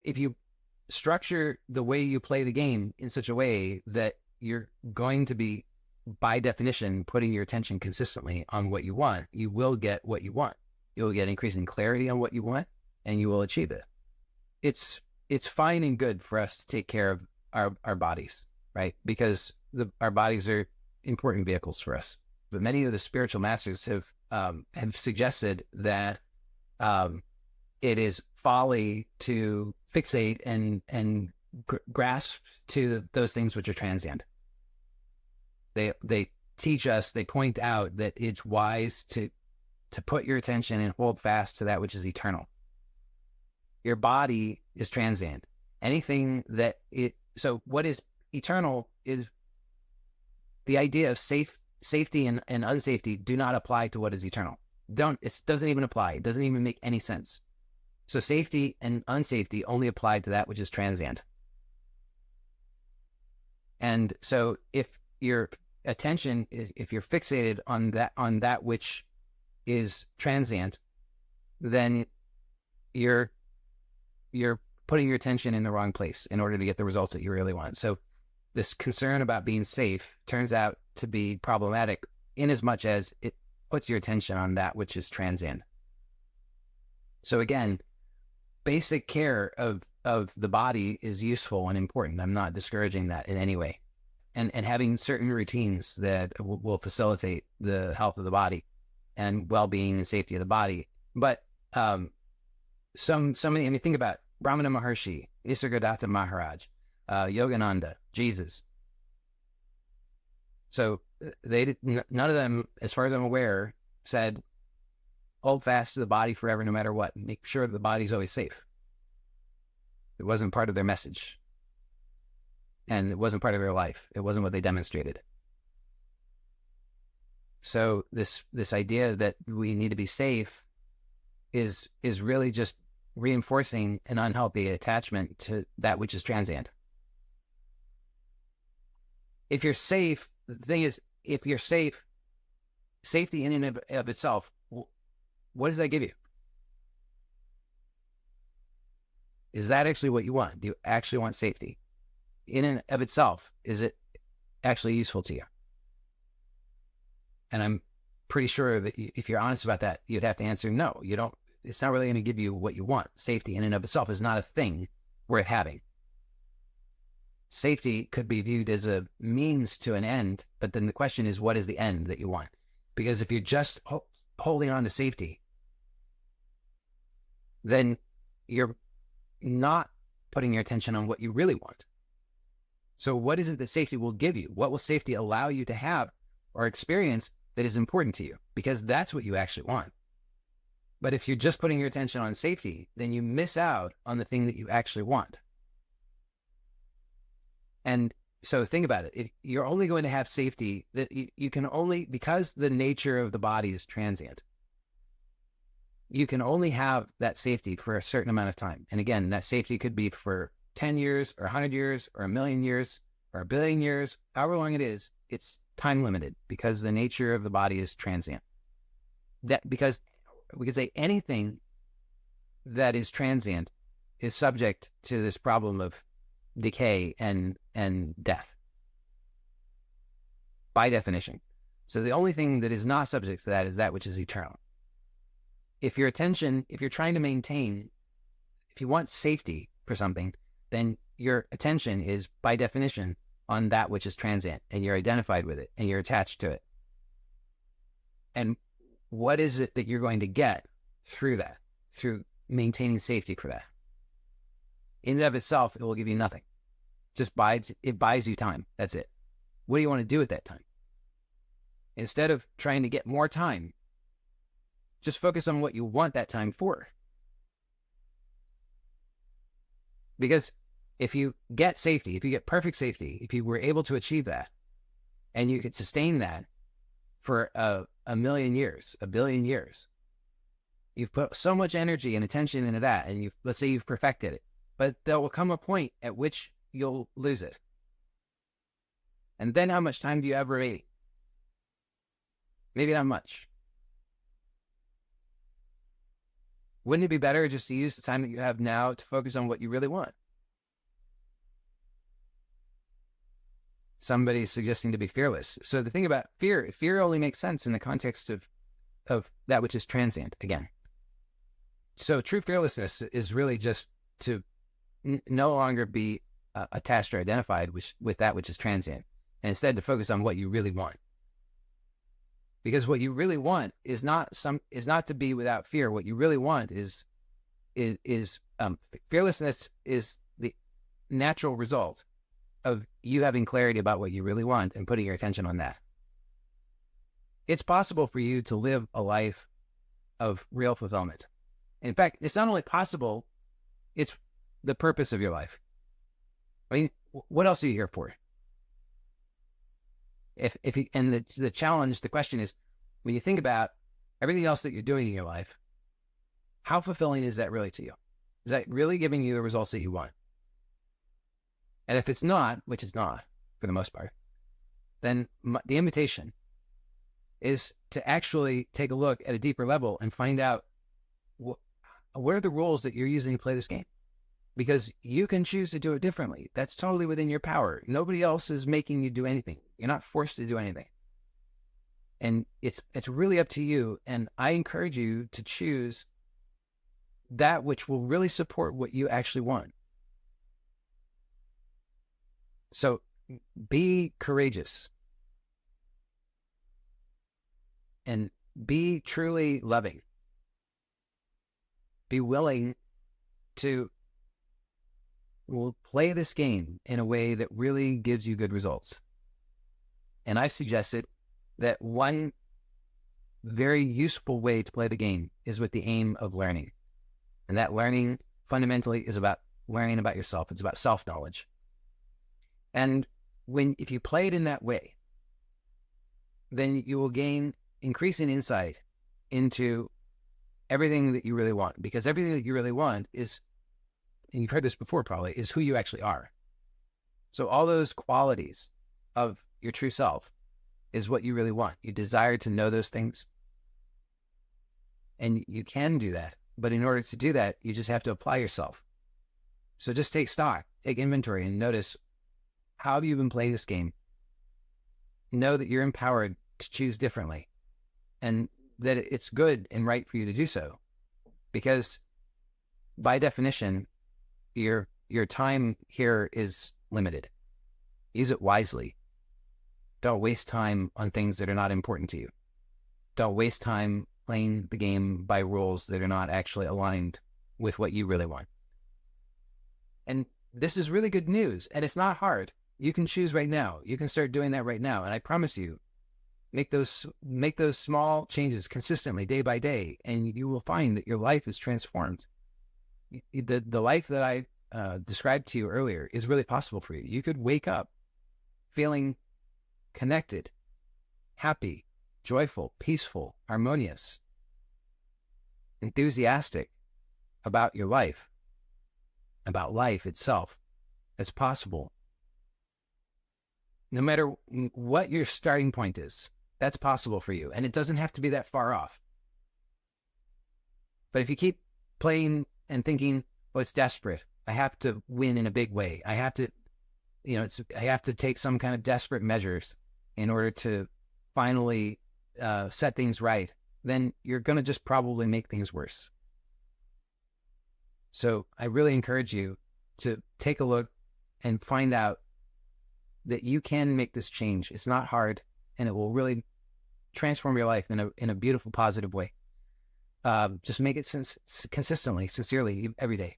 if you structure the way you play the game in such a way that you're going to be, by definition, putting your attention consistently on what you want, you will get what you want. You'll get increasing clarity on what you want, and you will achieve it. It's fine and good for us to take care of our bodies, right? Because our bodies are important vehicles for us. But many of the spiritual masters have suggested that it is folly to fixate and grasp to those things which are transient. They teach us, they point out that it's wise to put your attention and hold fast to that which is eternal. Your body is transient. Anything that so what is eternal is the idea of safety and unsafety do not apply to what is eternal. It doesn't even apply. It doesn't even make any sense. So safety and unsafety only apply to that which is transient. And so if your attention, if you're fixated on that which is transient, then you're putting your attention in the wrong place in order to get the results that you really want. So this concern about being safe turns out to be problematic in as much as it puts your attention on that which is transient. So again, basic care of the body is useful and important. I'm not discouraging that in any way. And having certain routines that will facilitate the health of the body and well-being and safety of the body. But think about Brahmana Maharshi, Nisargadatta Maharaj, Yogananda, Jesus. So none of them, as far as I'm aware, said, hold fast to the body forever, no matter what. Make sure that the body's always safe. It wasn't part of their message. And it wasn't part of their life. It wasn't what they demonstrated. So this idea that we need to be safe is really just reinforcing an unhealthy attachment to that which is transient. If you're safe, the thing is, if you're safe, safety in and of itself, what does that give you? Is that actually what you want? Do you actually want safety? In and of itself, is it actually useful to you? And I'm pretty sure that if you're honest about that, you'd have to answer no. You don't. It's not really going to give you what you want. Safety in and of itself is not a thing worth having. Safety could be viewed as a means to an end, but then the question is, what is the end that you want? Because if you're just holding on to safety, then you're not putting your attention on what you really want. So what is it that safety will give you? What will safety allow you to have or experience that is important to you? Because that's what you actually want. But if you're just putting your attention on safety, then you miss out on the thing that you actually want. And so think about it. If you're only going to have safety, that you can only, because the nature of the body is transient, you can only have that safety for a certain amount of time. And again, that safety could be for 10 years or 100 years or 1,000,000 years or 1,000,000,000 years, however long it is, it's time limited because the nature of the body is transient. Because we could say anything that is transient is subject to this problem of decay and death by definition. So the only thing that is not subject to that is that which is eternal. If your attention, if you're trying to maintain, if you want safety for something, then your attention is by definition on that which is transient, and you're identified with it and you're attached to it. And what is it that you're going to get through that, through maintaining safety for that? In and of itself, it will give you nothing. It buys you time. That's it. What do you want to do at that time? Instead of trying to get more time, just focus on what you want that time for. Because if you get safety, if you get perfect safety, if you were able to achieve that, and you could sustain that for a 1,000,000 years, 1,000,000,000 years, you've put so much energy and attention into that, and let's say you've perfected it, but there will come a point at which you'll lose it. And then how much time do you have remaining? Maybe not much. Wouldn't it be better just to use the time that you have now to focus on what you really want? Somebody's suggesting to be fearless. So the thing about fear only makes sense in the context of that which is transient again. So true fearlessness is really just to no longer be attached or identified with that which is transient, and instead to focus on what you really want. Because what you really want is not to be without fear. What you really want is fearlessness is the natural result of you having clarity about what you really want and putting your attention on that. It's possible for you to live a life of real fulfillment. In fact, it's not only possible, it's the purpose of your life. I mean, what else are you here for? The challenge, the question is, when you think about everything else that you're doing in your life, how fulfilling is that really to you? Is that really giving you the results that you want? And if it's not, which it's not for the most part, then the invitation is to actually take a look at a deeper level and find out what are the rules that you're using to play this game? Because you can choose to do it differently. That's totally within your power. Nobody else is making you do anything. You're not forced to do anything. And it's really up to you. And I encourage you to choose that which will really support what you actually want. So be courageous and be truly loving. Be willing to play this game in a way that really gives you good results. And I've suggested that one very useful way to play the game is with the aim of learning. And that learning fundamentally is about learning about yourself. It's about self-knowledge. And if you play it in that way, then you will gain increasing insight into everything that you really want. Because everything that you really want is, and you've heard this before probably, is who you actually are. So all those qualities of your true self is what you really want. You desire to know those things. And you can do that. But in order to do that, you just have to apply yourself. So just take stock, take inventory, and notice, how have you been playing this game? Know that you're empowered to choose differently, and that it's good and right for you to do so. Because by definition, your time here is limited. Use it wisely. Don't waste time on things that are not important to you. Don't waste time playing the game by rules that are not actually aligned with what you really want. And this is really good news, and it's not hard. You can choose right now. You can start doing that right now. And I promise you, make those small changes consistently, day by day, and you will find that your life is transformed. The life that I described to you earlier is really possible for you. You could wake up feeling connected, happy, joyful, peaceful, harmonious, enthusiastic about your life, about life itself. It's possible. No matter what your starting point is, that's possible for you. And it doesn't have to be that far off. But if you keep playing and thinking, oh, it's desperate, I have to win in a big way, I have to, I have to take some kind of desperate measures in order to finally set things right, then you're going to just probably make things worse. So I really encourage you to take a look and find out that you can make this change. It's not hard, and it will really transform your life in a beautiful, positive way. Just make it consistently, sincerely, every day.